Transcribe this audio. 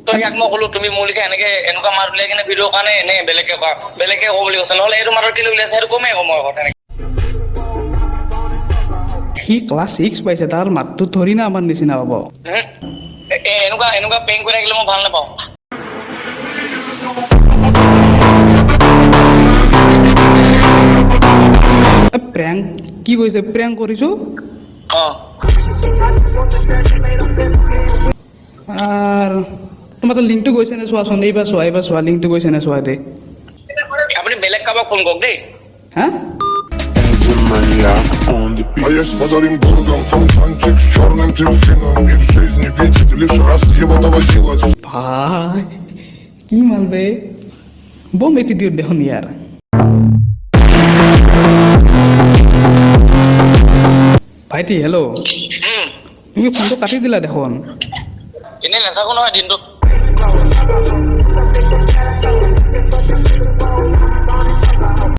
তো ইয়াক মই ক'লো তুমি মোৰ লিখা এনেকুৱা মাৰ উলিয়াই কিনে ভিডিঅ' কাৰণে এনে বেলেগে ক'ব বুলি কৈছে নহ'লে এইটো মাৰৰ কেলৈ উলিয়াইছে সেইটো কমেই মই কথা সি ক্লাছ 6 পাইছে তাৰ মাতটো ধৰি না আমাৰ নিচিনা হ'ব এনেকুৱা পেং কৰি থাকিলে মই ভাল নাপাওঁ প্ৰেংক কি কৈছে প্ৰেংক কৰিছো আৰু তোমাৰ লিংকটো গৈছে নে চোৱাচোন এইবাৰ চোৱা লিংকটো গৈছে নে চোৱা দে আপুনি বেলেগ কাৰোবাক ফোন কৰক দেই হা А я с подарим городом фонтанчик с черным дельфином И в жизни видит лишь раз его доводилось ভাই কি মালবে বম এটিটিউড দেখোন ইয়াৰ ভাইটি হেল্ল' তুমি ফোনটো কাটি দিলা দেখোন এনেই নাথাকো নহয় দিনটো